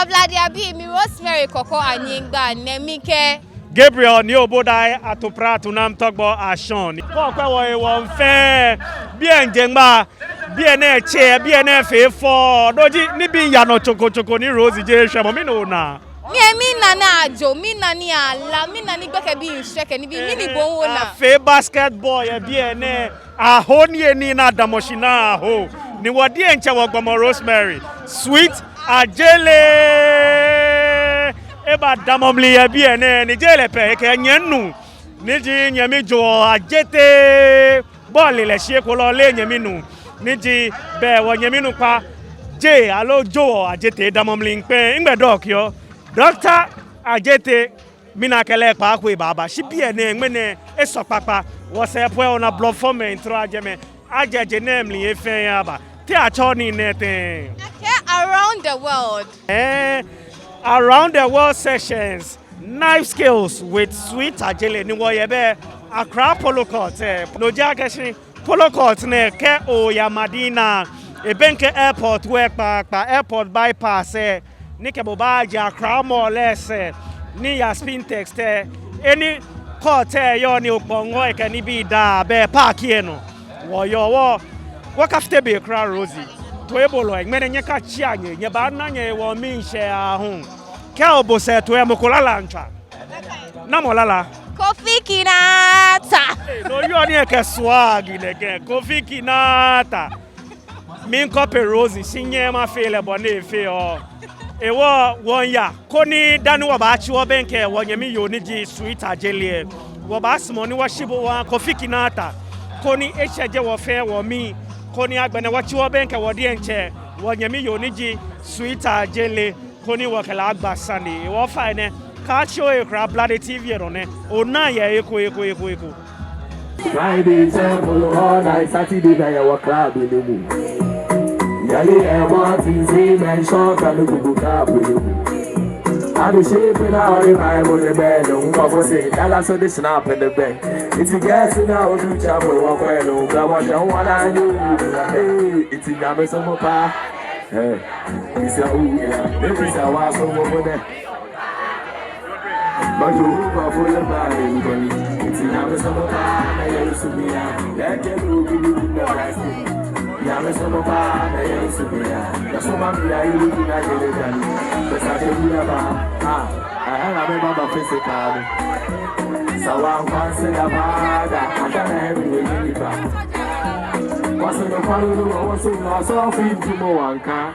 Vladia B, mi Rosemary Koko Anyingba, Nemike. Gabriel ni obodai atopra tunam togbo ashon. Ko pe wo won fe bi enjengba bi ene che bi ene fe fo doji ni bi yano choko ni Rose je hwe mo mi no na. Mi nana ajo, mi nani ala, mi nani gbeke bi nsheke ni bi mi ni gbo wo na. Fe basketball ye bi ene aho ni eni na damoshina aho. Ni wodi enche wo gbomo Rosemary. Sweet Ajele eba damomli ye bi ene ni jele pe ke nyenu ni ji nyemi jo ajete ball le se ko lo le nyemi nu ni ji be wo nyemi nu pa je alo jo ajete damomli npe ngbe doc yo doctor ajete mina kele pa ko baba si bi ene ngmene eso papa wo se po ona blood form intro ajeme ajeje nemli e fe ya ba ti a cho ni nete around the world. Around the world sessions, knife skills with Sweet Ajele ni wo ye be Accra Polo Court no jakeshi Polo Court ne ke o ya Madina e benke airport we pa airport bypass ni ke boba ja Accra more less ni ya Spintex any court yo ni opongo e ke ni bi da be park here no wo yo wo kafte be Accra Rosie to ebolo ngene nyeka chi anye nye ba na nye wo mi nche ahun ke obo se to emokola lancha na molala Kofi Kinata no yo ni ke swag ne ke Kofi Kinata min ko pe Rosie sinye ma fele bone fe o e wo ya koni danu wo ba chi wo benke wo nyemi yo ni ji Sweet Ajele wo ba smo ni wo shibo wa Kofi Kinata koni echeje wo fe wo mi koni agbene wachi wo benke wo die nche wo nyemi yo ni ji Sweet Ajele koni wo kala agba sani wo fa ne ka show e kra Bloody TV ro ne o na ye eko Friday temple all night Saturday by our club in the moon Yali Martin say man short and go club in the moon I do shape in our Bible the bed no go say that so the snap in the bed it's a gas in our do chapel walk no go what you wanna do hey it's in game some pa hey it's a ooh yeah this a was over there but you go for the body it's in game some pa I used to be that can do the right Yame some pa na yesu bia ya so ma bia ilu na jele jani be sa te bia ba I have a baba physical sawa kwanse ya bada atana hebi we ba what's the follow what's no so fit to mo wanka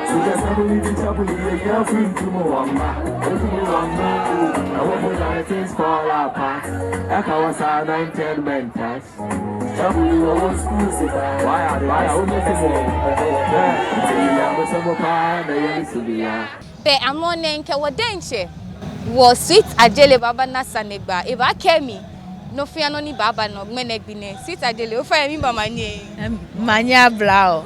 so just somebody to trouble ya fit to mo wamba to mo wamba I want to things fall apart aka was a 910 mentors trouble you was school why I Be amone nke wodenche wo Sweet Ajele baba na sanegba e ba kemi no fia no ni baba no gmenegbine Sweet Ajele o fa mi ba manya blao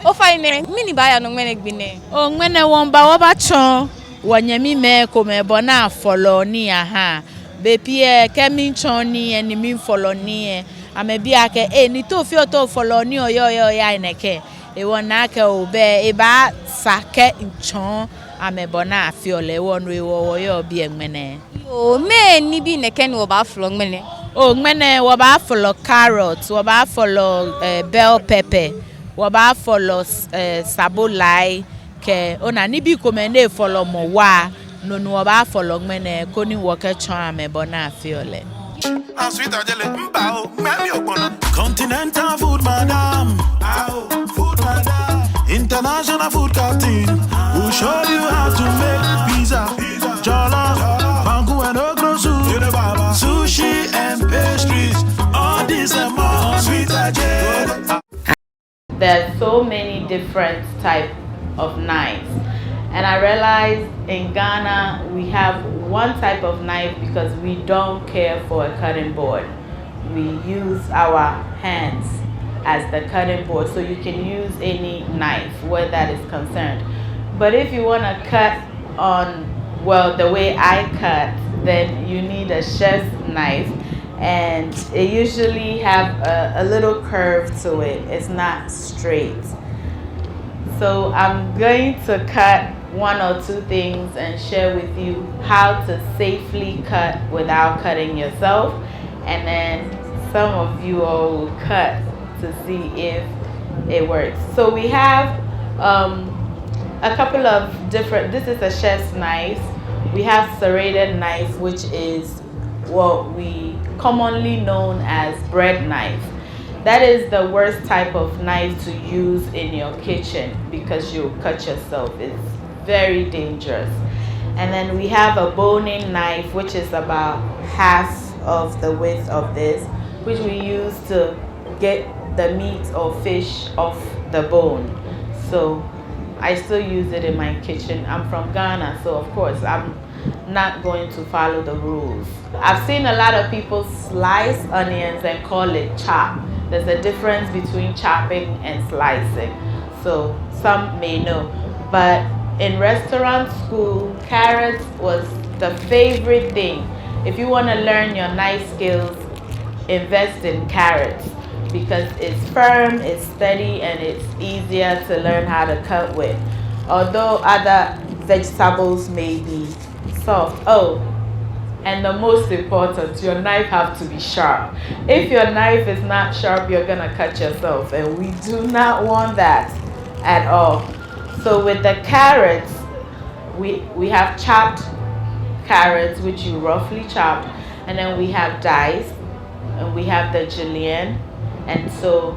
o fa ne mi ni ba ya no gmenegbine o ngene won ba wo ba chon wonyemi me ko me bona follow ni aha be pie kemi chon ni eni mi follow ni amebi ake ni to fi o to follow ni oyo ya ineke e wona ke obe e ba sake nchon amebona afiole wonu e wo yo bi enmene o me ni bi neke ni wo ba flo nmene o nmene wo ba follow carrot wo ba follow bell pepper wo ba follow sabolai ke ona ni bi ko me na follow mo wa no no wo ba follow nmene ko ni wo ke chon amebona afiole Sweet Ajele mbao memi ogbonna Continental food madam food madam International food captain who show you how to make pizza jollof mango and okra soup sushi and pastries all this and more Sweet Ajele. There are so many different type of knives. And I realized in Ghana, we have one type of knife because we don't care for a cutting board. We use our hands as the cutting board, so you can use any knife where that is concerned. But if you want to cut on, well, the way I cut, then you need a chef's knife, and it usually have a little curve to it. It's not straight. So I'm going to cut one or two things and share with you how to safely cut without cutting yourself, and then some of you all will cut to see if it works. So we have a couple of different, this is a chef's knife. We have serrated knife, which is what we commonly known as bread knife. That is the worst type of knife to use in your kitchen because you'll cut yourself. It's very dangerous. And then we have a boning knife, which is about half of the width of this, which we use to get the meat or fish off the bone. So I still use it in my kitchen. I'm from Ghana, so of course I'm not going to follow the rules. I've seen a lot of people slice onions and call it chop. There's a difference between chopping and slicing, so some may know. But in restaurant school, carrots was the favorite thing. If you want to learn your knife skills, invest in carrots because it's firm, it's steady, and it's easier to learn how to cut with. Although other vegetables may be soft. Oh, and the most important, your knife have to be sharp. If your knife is not sharp, you're gonna cut yourself, and we do not want that at all. So with the carrots, we have chopped carrots, which you roughly chop, and then we have diced, and we have the julienne. And so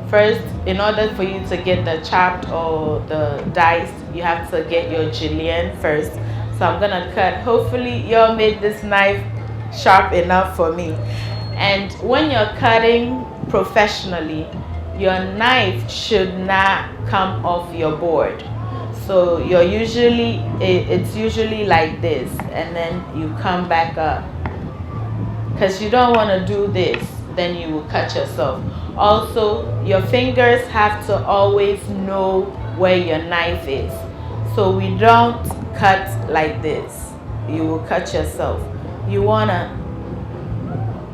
first, in order for you to get the chopped or the diced, you have to get your julienne first. So I'm gonna cut. Hopefully y'all made this knife sharp enough for me. And when you're cutting professionally, your knife should not come off your board. So it's usually like this, and then you come back up. Because you don't want to do this, then you will cut yourself. Also, your fingers have to always know where your knife is. So we don't cut like this. You will cut yourself. You want to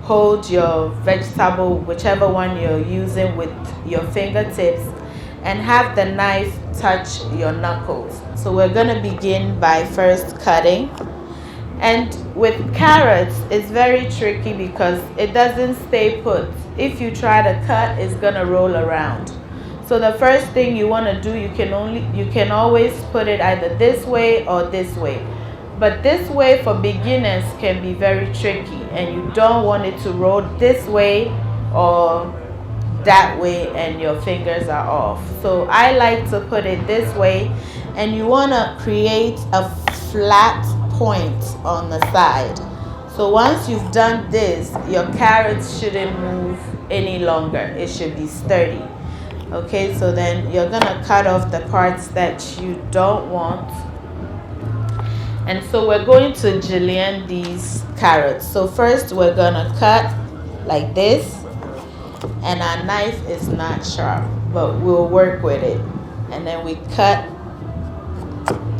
hold your vegetable, whichever one you're using, with your fingertips and have the knife touch your knuckles. So we're going to begin by first cutting. And with carrots, it's very tricky because it doesn't stay put. If you try to cut, it's going to roll around. So the first thing you want to do, you can always put it either this way or this way. But this way for beginners can be very tricky, and you don't want it to roll this way or that way and your fingers are off. So I like to put it this way, and you want to create a flat point on the side. So once you've done this, your carrots shouldn't move any longer. It should be sturdy. Okay, so then you're gonna cut off the parts that you don't want. And so we're going to julienne these carrots. So first we're gonna cut like this, and our knife is not sharp, but we'll work with it. And then we cut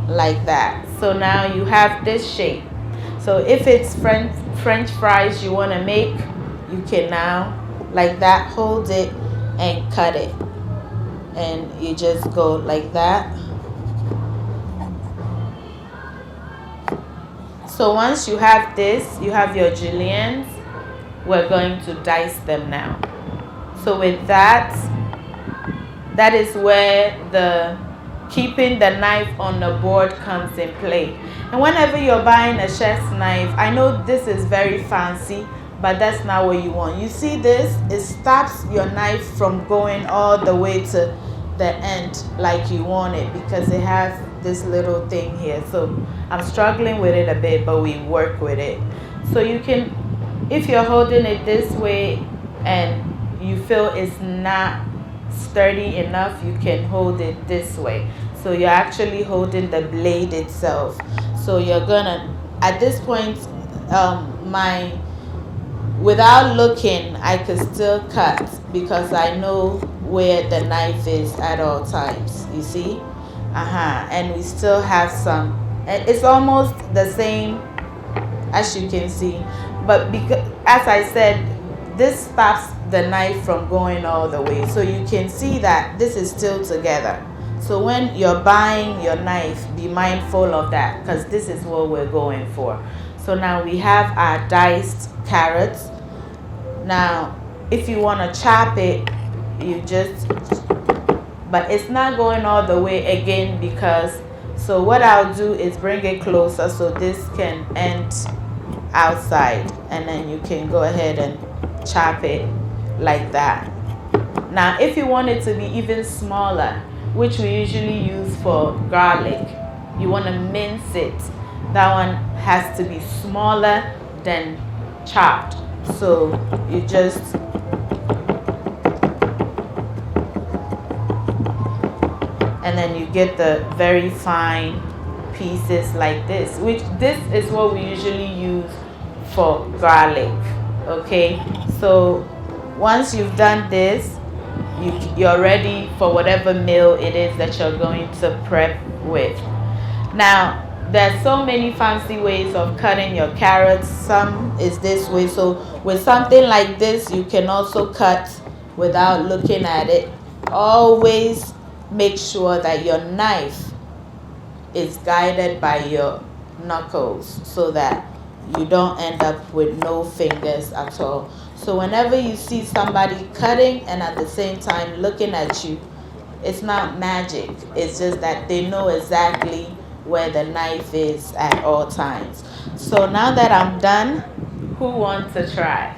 like that. So now you have this shape. So if it's French fries you want to make, you can now like that hold it and cut it, and you just go like that. So once you have this, you have your juliennes. We're going to dice them now. So with that is where the keeping the knife on the board comes in play. And whenever you're buying a chef's knife, I know this is very fancy, but that's not what you want. You see this? It stops your knife from going all the way to the end like you want it, because it has this little thing here. So I'm struggling with it a bit, but we work with it. So you can, if you're holding it this way and you feel it's not sturdy enough, you can hold it this way. So you're actually holding the blade itself. So you're gonna, at this point, without looking, I could still cut because I know where the knife is at all times. You see? And we still have some. It's almost the same as you can see, but because, as I said, this stops the knife from going all the way. So you can see that this is still together. So when you're buying your knife, be mindful of that, because this is what we're going for. So now we have our diced carrots. Now, if you want to chop it, you just, but it's not going all the way again, because, so what I'll do is bring it closer so this can end outside, and then you can go ahead and chop it like that. Now, if you want it to be even smaller, which we usually use for garlic, you want to mince it. That one has to be smaller than chopped. So you just and then you get the very fine pieces like this, which this is what we usually use for garlic. Okay, so once you've done this, you're ready for whatever meal it is that you're going to prep with. Now, there's so many fancy ways of cutting your carrots. Some is this way. So with something like this, you can also cut without looking at it. Always make sure that your knife is guided by your knuckles so that you don't end up with no fingers at all. So whenever you see somebody cutting and at the same time looking at you, it's not magic. It's just that they know exactly where the knife is at all times. So now that I'm done, who wants to try?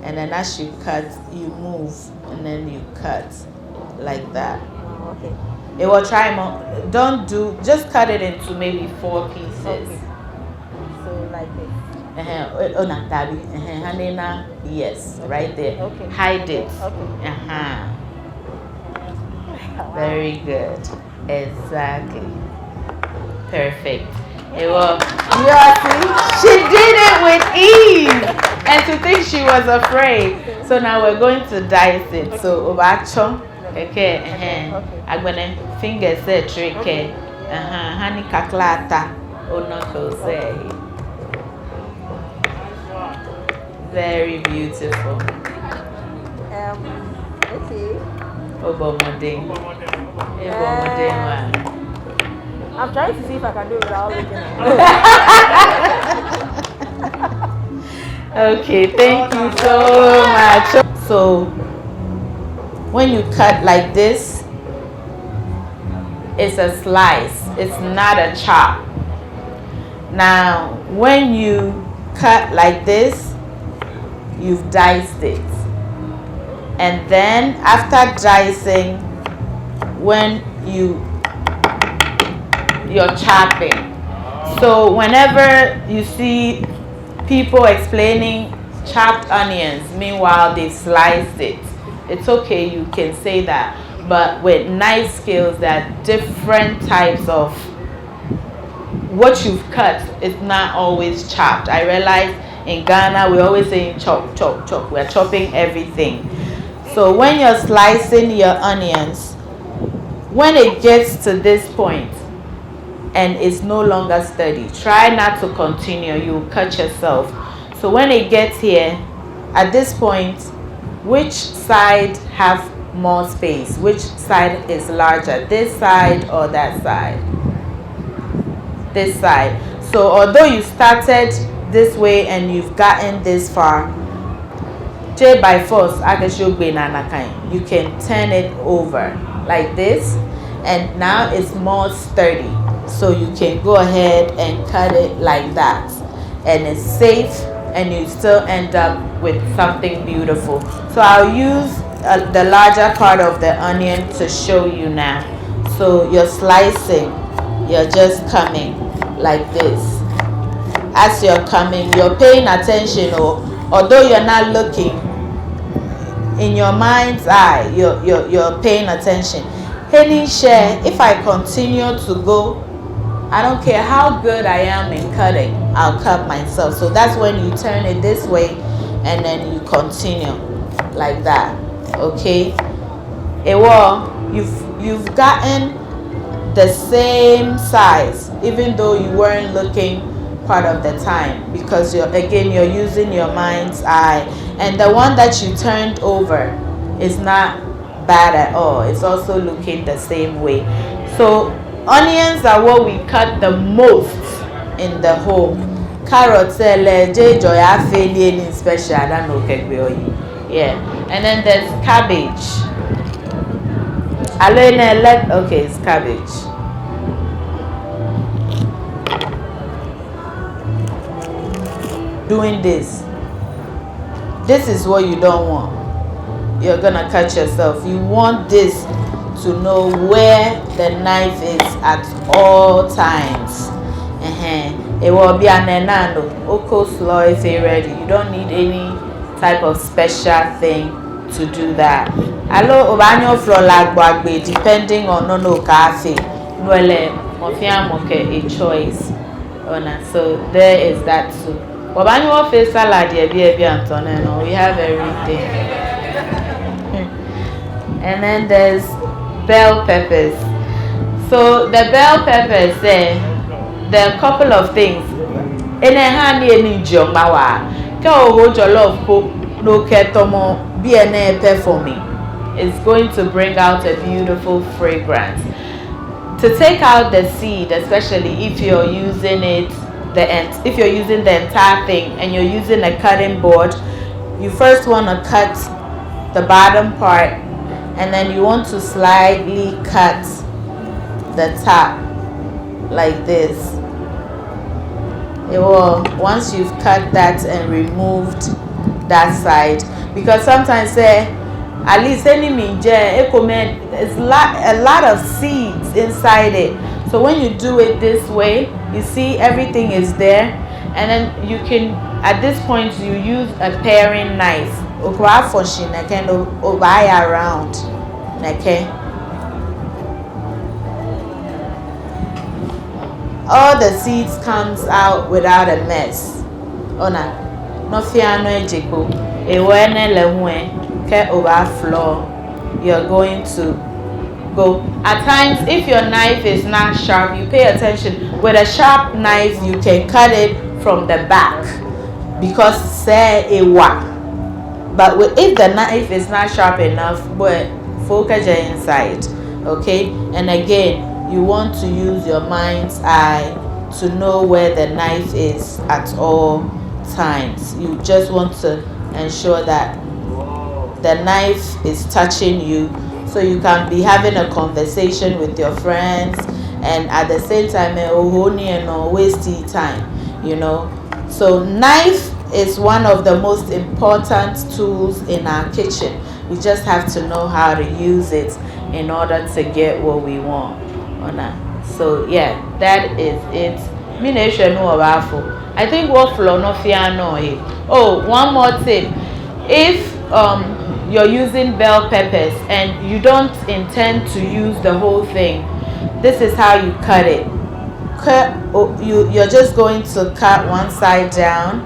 And then as you cut, you move, and then you cut like that. Okay. It will try more. Don't do, just cut it into maybe 4 pieces. Okay. So like this. Oh, no, Dabi. Hanena, yes, right there. Okay. Hide it. Okay. Very good. Exactly. Perfect. It will. Yeah, see? She did it with ease. And to think she was afraid. So now we're going to dice it. So, obacho. Okay. I'm going to finger say trick. Honey kaklata. Onoko say. Very beautiful. Okay. Obomoding. I'm trying to see if I can do it without looking at it. Okay, thank you so much. So, when you cut like this, it's a slice. It's not a chop. Now, when you cut like this, you've diced it. And then after dicing, when you're chopping. So whenever you see people explaining chopped onions, meanwhile they sliced it, it's okay, you can say that. But with knife skills, there are different types of what you've cut is not always chopped. I realize in Ghana, we always say chop, chop, chop. We're chopping everything. So when you're slicing your onions, when it gets to this point and it's no longer steady, try not to continue. You'll cut yourself. So when it gets here, at this point, which side have more space? Which side is larger? This side or that side? This side. So although you started this way and you've gotten this far, by force, you can turn it over like this, and now it's more sturdy. So you can go ahead and cut it like that, and it's safe, and you still end up with something beautiful. So I'll use the larger part of the onion to show you now. So you're slicing, you're just coming like this. As you're coming, you're paying attention, or although you're not looking, in your mind's eye, you're paying attention. Henny share, if I continue to go, I don't care how good I am in cutting, I'll cut myself. So that's when you turn it this way and then you continue like that. Okay? You've gotten the same size, even though you weren't looking part of the time, because you're using your mind's eye, and the one that you turned over is not bad at all. It's also looking the same way. So onions are what we cut the most in the home. Carrots, special. I don't know. Yeah, and then there's cabbage. Okay, it's cabbage. Doing this is what you don't want. You're gonna cut yourself. You want this to know where the knife is at all times. It will be an enano. Oko slow if you're ready. You don't need any type of special thing to do that. Hello, obanyo flolagwagbe depending on no cafe. Nwele mofia moke a choice. So there is that too. Obanyo face salad ebi Antonio. We have everything. And then there's bell peppers. So the bell peppers there are a couple of things. In a hand in Jomawa. No ketomo BNA for me. It's going to bring out a beautiful fragrance. To take out the seed, especially if you're using if you're using the entire thing and you're using a cutting board, you first want to cut the bottom part and then you want to slightly cut the top like this. Once you've cut that and removed that side, because sometimes at least any minje it's a lot of seeds inside it. So when you do it this way, you see everything is there, and then you can at this point you use a paring knife. Around. Okay. All the seeds comes out without a mess. Ona, no fiano ejiko. Ewene lewe ke overflow. You're going to go. At times, if your knife is not sharp, you pay attention. With a sharp knife, you can cut it from the back because say ewa. But if the knife is not sharp enough, but focus inside. Okay, and again. You want to use your mind's eye to know where the knife is at all times. You just want to ensure that the knife is touching you so you can be having a conversation with your friends and at the same time wasting time, you know. So knife is one of the most important tools in our kitchen. We just have to know how to use it in order to get what we want. So yeah, that is it. I think what flow no fear no. Oh, one more tip. If you're using bell peppers and you don't intend to use the whole thing, this is how you cut it. You're just going to cut one side down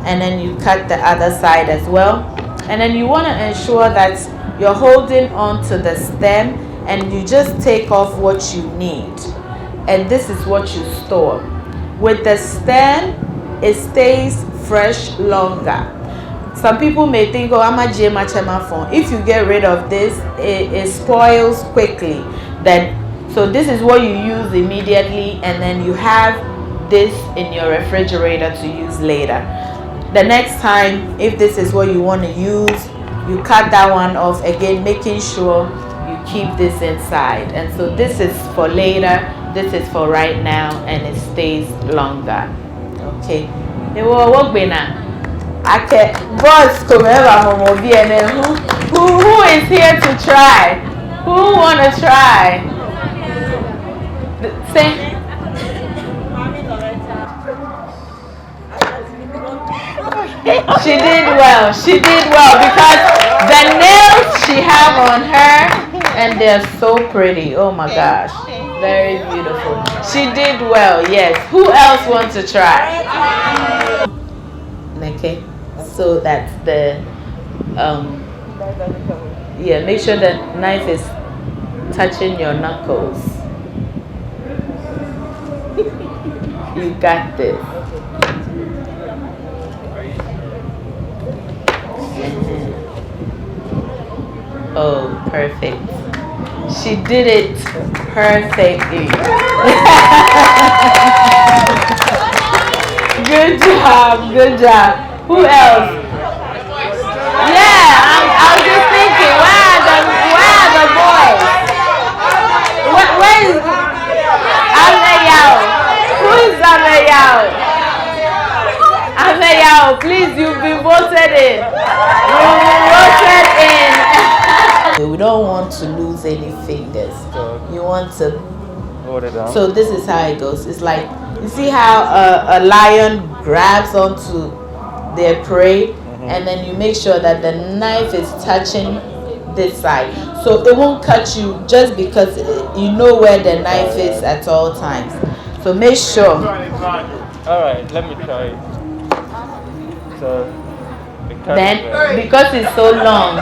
and then you cut the other side as well. And then you want to ensure that you're holding on to the stem and you just take off what you need. And this is what you store. With the stem, it stays fresh longer. Some people may think, oh, I'm a GMA phone. If you get rid of this, it spoils quickly. So this is what you use immediately, and then you have this in your refrigerator to use later. The next time, if this is what you want to use, you cut that one off again, making sure you keep this inside. And so this is for later, this is for right now, and it stays longer. Okay. Boss, who is here to try? Who wanna try? Say. She did well. She did well because the nails she have on her, and they're so pretty. Oh my gosh, very beautiful. She did well. Yes. Who else wants to try? Okay. So that's the yeah, make sure the knife is touching your knuckles. You got this. Oh, perfect. She did it perfectly. Good job, good job. Who else? Yeah, I was just thinking, where are the boys? Where is Ameyao? Who is Ameyao? Ameyao, please, you've been voted in. You've been voted in. We don't want to lose any fingers. You want to hold it down. So this is how it goes. It's like, you see how a lion grabs onto their prey, and then you make sure that the knife is touching this side, so it won't cut you just because you know where the knife is at all times. So make sure. All right, let me try it. So because it's so long,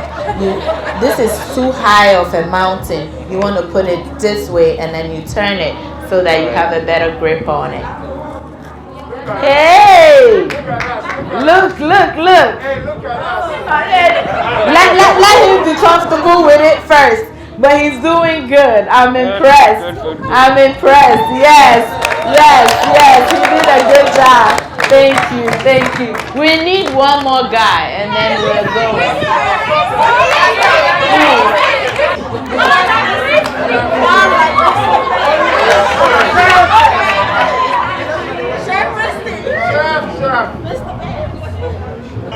this is too high of a mountain. You want to put it this way, and then you turn it so that you have a better grip on it. Hey! Look! Let him be comfortable with it first. But he's doing good. I'm impressed. I'm impressed. Yes. He did a good job. Thank you. We need one more guy, and then we'll go.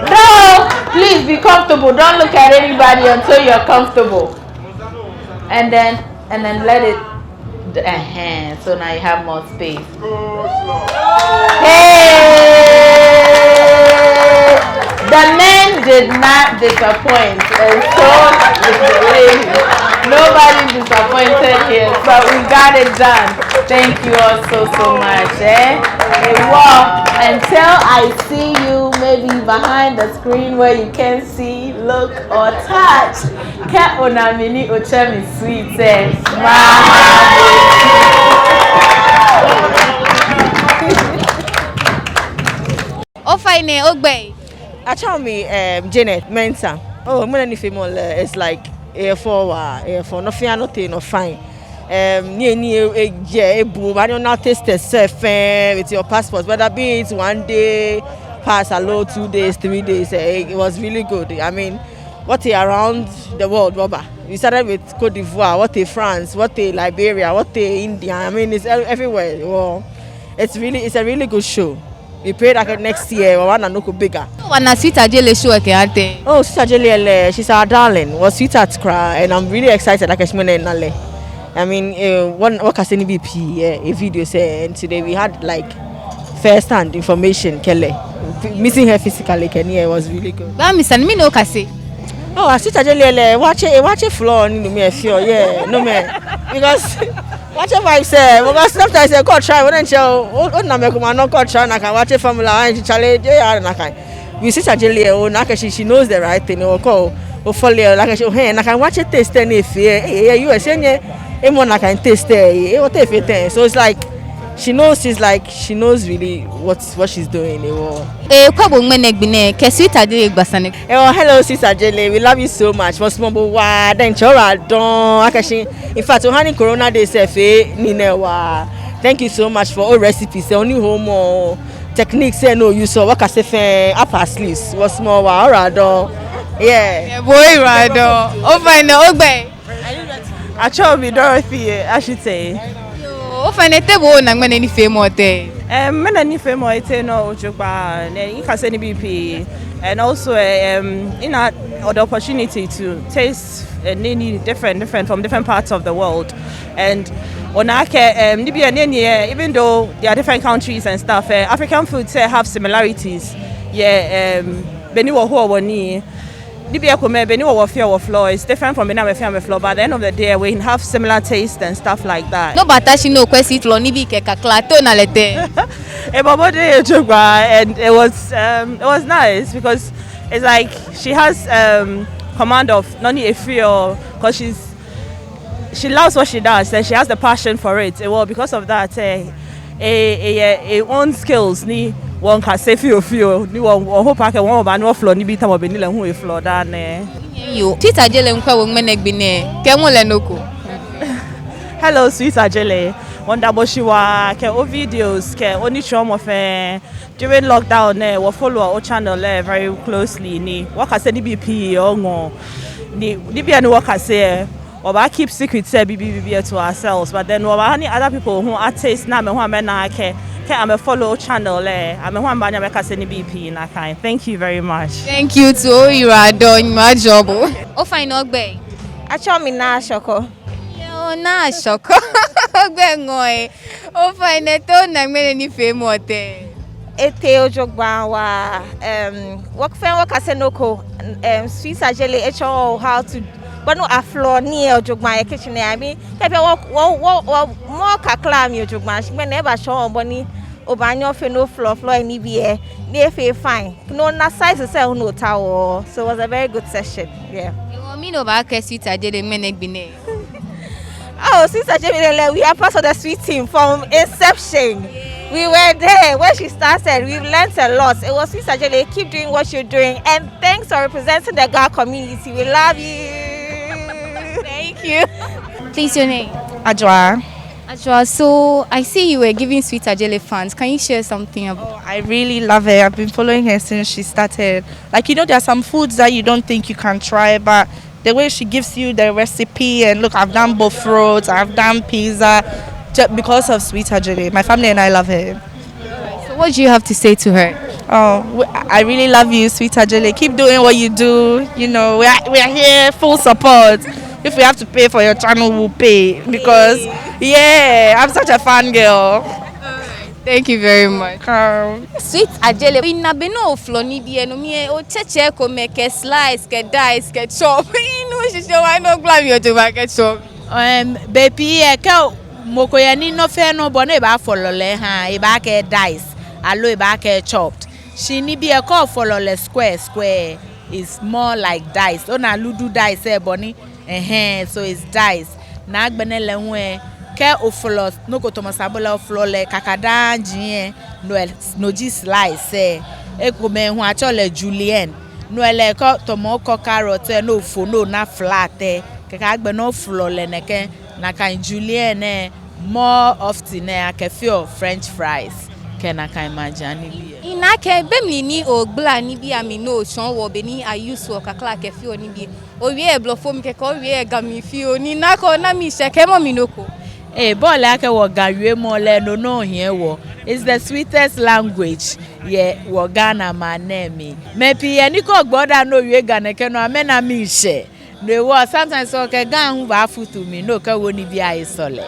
No, please be comfortable. Don't look at anybody until you're comfortable. And then let it. So now you have more space. Hey! The men did not disappoint. And so did the ladies. Nobody disappointed here, but we got it done. Thank you all so much. Well, until I see you maybe behind the screen where you can see, look, or touch. Ke onamini ochemi sweet Ofaine Ogbe. I tell me, Janet Mensa. Oh, I'm gonna feel more. It's like for nothing, nothing, no fine. I don't know taste yourself with your passport, whether be it 1 day, pass alone, 2 days, 3 days. It was really good. I mean, what around the world, Robert. We started with Cote d'Ivoire, what France, what Liberia, what India. I mean, it's everywhere. Well, it's a really good show. We pray that next year we want to look bigger. Wana Sweet Ajele show ate. Oh, Sweet Ajele, she's our darling. Was sweet at cry, and I'm really excited. Like Nale. I mean, one Wakaseni BP, a video say, and today we had like first-hand information. Kelly missing her physically. Kenny was really good. Ba misan mi no kase. Oh, Sweet Ajele, watch it floor. Me feel no man because. Watch if I say, because sometimes I go try, wouldn't you? Oh, no, I'm not trying. I can watch it from line, challenge, we see Sajeli, she knows the right thing. Or call, or follow, like I show her, and I can watch it taste any if you are saying, anyone I can taste it, what if it. So it's like, she knows really what she's doing. Hello, Sister Jelly, we love you so much. For small wide and in fact, honey Corona Day Ninewa. Thank you so much for all recipes. Only home techniques no you saw what I say upper sleeves. Was small rado. Yeah, boy rado. Over in the Ogbe. I try to be Dorothy, I should say. Ofanete na ngene ni femo te. Mena ni femo ite no ojupa na ikase ni BP, and also the opportunity to taste different from different parts of the world. And onake even though there are different countries and stuff, African foods have similarities. Yeah, beni wo ho woni Libya beni wo fear floor is different from beni fear floor, but at the end of the day we have similar taste and stuff like that. No batashi no kwesi tlo ni bi ke kaklato na lete. And it was nice because it's like she has command of not only a fear because she loves what she does and she has the passion for it. Well, because of that, own skills ni one can say feel ni one hope I can one no floor ni bi tamo be ni le hu e floor da ne. You Sweet Ajele nkwa wo Ngmenegbine ke nwole noko. Hello, Sweet Ajele. Wondaboshiwa ke o videos ke oni show of during lockdown we follow our channel very closely ni what I say the BP ongo ni bia ni what I say oba keep secret say BBB to ourselves but then oba any other people who artists na me who na ke I'm a follow channel I'm a one banya make say ni BP na kind. Thank you very much. Thank you to you are doing my job. O fine ogbe. Acho mi na shoko. Yo na shoko. Ogbe ngoe. O fine to na Ngbene ni fe mote. Ete ojogba wa work asenoko Sweet Ajele how to but no aflo ni ojogba e kitchen I mean pepe more kakla mi ojogba she never show boni obanyo fe no floor ni be dey fe fine no na size say no tawo so it was a very good session yeah. You mean over ke Sweet Ajele Ngmenegbine. Oh, Sweet Ajele, we are part of the Sweet team from inception. We were there when she started. We've learned a lot. It was Sweet Ajele, keep doing what you're doing. And thanks for representing the girl community. We love you. Thank you. Please, your name? Ajwa. Ajwa, so I see you were giving Sweet Ajele fans. Can you share something about? Oh, I really love her. I've been following her since she started. Like, you know, there are some foods that you don't think you can try, but the way she gives you the recipe, and look, I've done both fruits, I've done pizza, just because of Sweet Ajele. My family and I love her. So what do you have to say to her? Oh, I really love you, Sweet Ajele. Keep doing what you do. You know, we are here, full support. If we have to pay for your channel, we'll pay. Because, yeah, I'm such a fan girl. Thank you very much. Sweet Ajele. Ina beno flo ni bi eno mi o cheche ko make slice, ke dice, ke chop. Inu she why no glam you to make chop. Baby ke mokoya ni no fe no bo na ba follow le ha e ba ke dice alo e ba ke chopped. She ni bi e call follow le square is more like dice. Ona ludu dice e boni so it's dice. Na agbene le hu ke ofolo no ko Thomas Abola oflo le kakada jin no ji slice e ko me hu acho le julienne no ele ko tomo ko carrot no fo no na flat ke ka gbe no oflo le neke na kan julienne more often akefio french fries ke na kan majani bi Ina ke bemli ni ogbla ni bi ami no chon wo be ni ayusu kakla akefio ni bi o wie e blofo mi ke ko wie e gami fio ni na ko na mi se ke mo mi noko. Ball ake wo gawe mo le no here wo. It's the sweetest language. Yeah, wo Ghana manemi. Mepi ani ko gboda no we Ghana ke no amena mi she. No wo sometimes so ke gan hu ba futu mi no ka wo ni bi ai sole.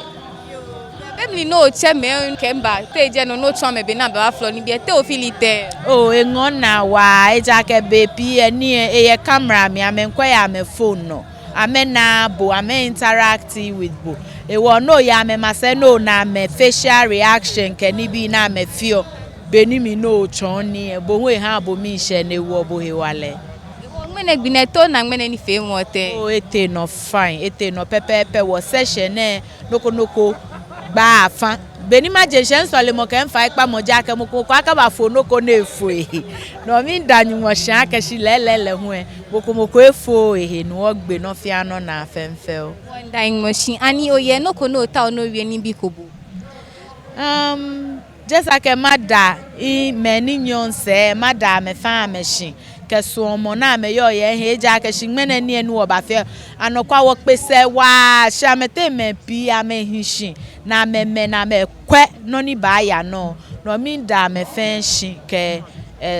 Bemli no che me kemba page no chon me be na ba flo ni bi te ofilite. Oh, engon na wa eja ke bepi ani ye camera mi amenkwa ya me phone no. Amena bo ame interacting with bo. Ewo no ya me mase no na me facial reaction ke ni bi na me feel beni mi no chon ni bo we ha bo mi she ne wo bo he wale. Ngmenegbine to na Ngbene ni fe mote. Oh ete no fine ete no pepe wo session noko gba afan beni ma je se nsole mo ke nfa ipa mo ja ke mo ko aka ba fo noko na efo no mi danyu mo sha ke si lelele hu moko efo no ogbe no fi ano na afemfe o Wondering machine ani oye no ko no ta no wie ni bi kobo. Just like mada I many nyon say mada me fa machine ke so mo na me yo ye he ja ke shi Ngbene ni enu oba fe anokwa wo pese wa sha mete me pi ame hishin na me na me kwe no ni ba ya no mi da me fe shi ke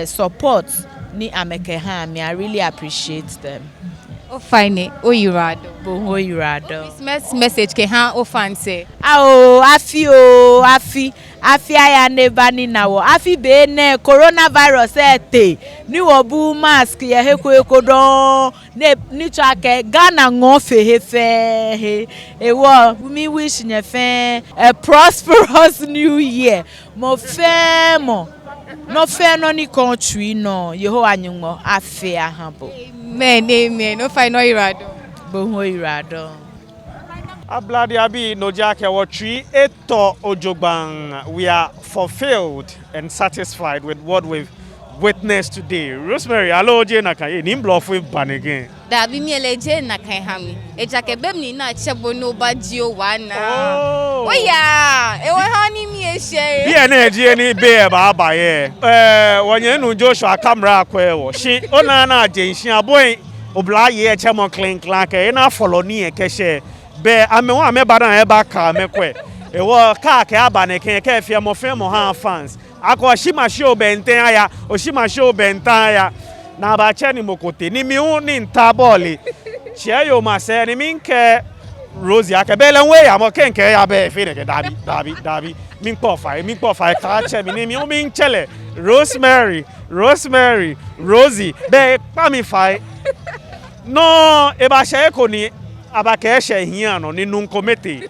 support ni ameke ha me I really appreciate them. O fine o yirado. Bo ho yirado. Christmas message ke ha o fan say. Afi aya neba ni na wo afi be ne coronavirus ete ni wo bu mask ye heko don ne ni chake Ghana ngo fe wo mi wish nye fe a prosperous new year mo fe mo no fe no ni country no yeho anyungo afi ahabo. Amen no fine no yirado. Bo ho yirado. Abladi Abi Nojake Watri Eto Ojogbang. We are fulfilled and satisfied with what we've witness today. Rosemary, hello, Jane Nakaye. Nimblof with ban again. That be me legend na kan hami. E jakebem ni na chebo no badio wana. Oh yeah. E won hani mi e share. Bi na eje ni be ba ba ye. Wonye nu Joshua camera akwa wo. Shi ona na agenshi aboy obla ye chemo clean clank e na follow ni e keshe. Be ame wa me ba na e ba ka me kwe. E wo ka ke aba ne ken ke fie mo ha fans. Akwa shima show benten aya, o shima show bentan aya. Na ba che ni mokote ni mi un ni ntaboli che yo ma se ni min ke Rosie akebele nwe ya mo ken ke ya be fi ne ke dabi min po fa ka che mi ni mi un min chele Rosemary Rosie be pa mi fa no e ba she ko ni aba ke she hian no ni nun komete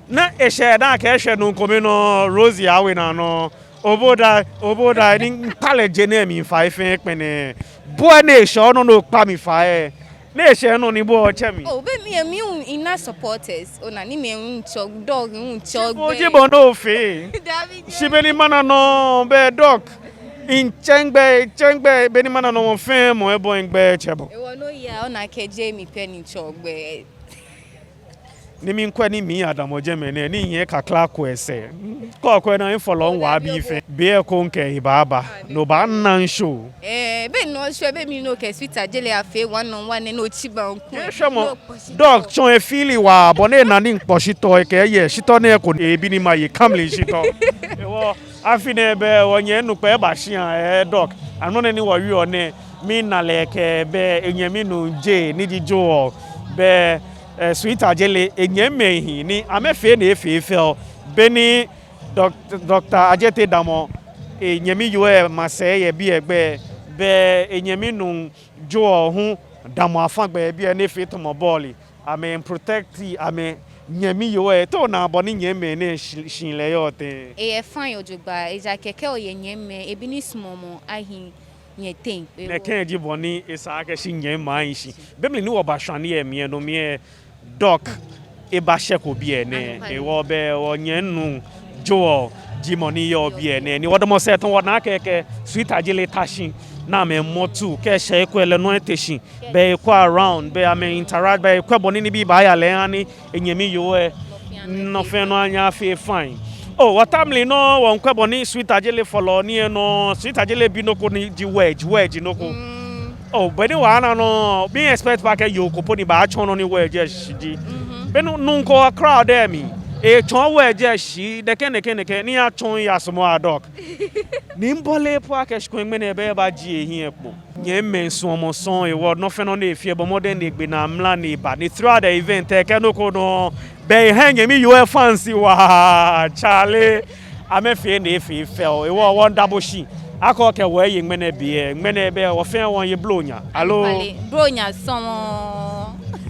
na e she da ke she nun komi no Rosie awe na no Oboda ni pale jene mi fa ife pene bo na esho no pa mi fa na eshe no ni bo che mi be mi ina supporters ona ni me chog dog chog o je bo no fe shibeni mana no be dog in chengbe be ni mana no mo fe mo e bo ngbe chebo e wo no ya ona keje mi penny chog be ni mi nkwa ni mi Adam Ojemene ni yin kakla ko ese ko na infolo nwa bi ife be e ko nke ibaba no ba nan show be no show be mi no ke Sweet Ajele afe one on one no chiba nko dog chon e fili wa bone na ni npo shito e ke ye shito na e ko e bi ni ma ye kamle shito e wo afine be wonye nu pe ba hia dog anu ne ni wo wi one mi na le ke be enyemi nu je ni jijo be Sweet Ajele enyemehi ni amefe na efe beni Dr. Ajete Damo enyemi yo mase ye bi egbe be enyemi nu jo hu Damo afagbe bi na efe to mo ball ame protect ame nyemi yo to na boni nyeme ne shinle yo te e fine ojugba eja keke oyenyeme ebi ni smomo ahin nyeten ne kan ji boni isa ake shinye man shi bemli ni wo ba hwane ye me no me doc e ba sheko bi ene e wo be onye nu jo jimoni yo bi ene ni wodo mo set won na keke Sweet Ajele tashin na me motu ke she ko ele no eteshin be ko around be ame interact be ko boni ni bi ba ya le ani enyemi yo e no fe no anya fe fine oh watamli no won ko boni Sweet Ajele follow ni no Sweet Ajele bi no ko ni di wedge no ko oh but ni wa na no be expect back you ko poni ba chon no ni wedge shiji be no nko crowd there mi e chon wedge shi de ken ni a chon ya somo adok ni mbole po akesh ko ngme na be ba ji ehin epo nye menso omo son e wo no fe no na efie bo modern egbe na mla na iba ni throughout the event e ke no ko no be hang mi you fancy wa chale amefie na efe fel e wo wonderful shi akọ ke wo ye ngme na be wo fe won ye blonya allo blonya son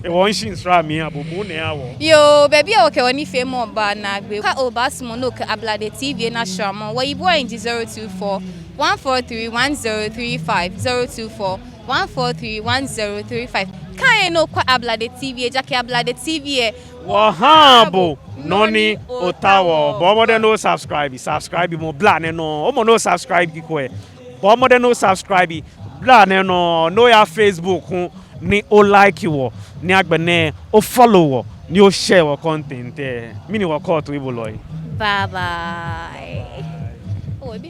e won shin sra mi abomu ne awo yo baby o ke woni fe mo ba na gbe ka o ba sumo no ke Ablade TV na shamo wo ibo in 024 143 1035 024 143 1035 kan no kwa Ablade TV jake Ablade TV e wo habo noni otawo bo mo de no subscribe mo bla ne no o mo no subscribe ki ko e bo mo de no subscribe bla ne no ya Facebook ni o like wo ni agbene o follow wo ni o share wo content mi ni wo call to ibo loy bye bye.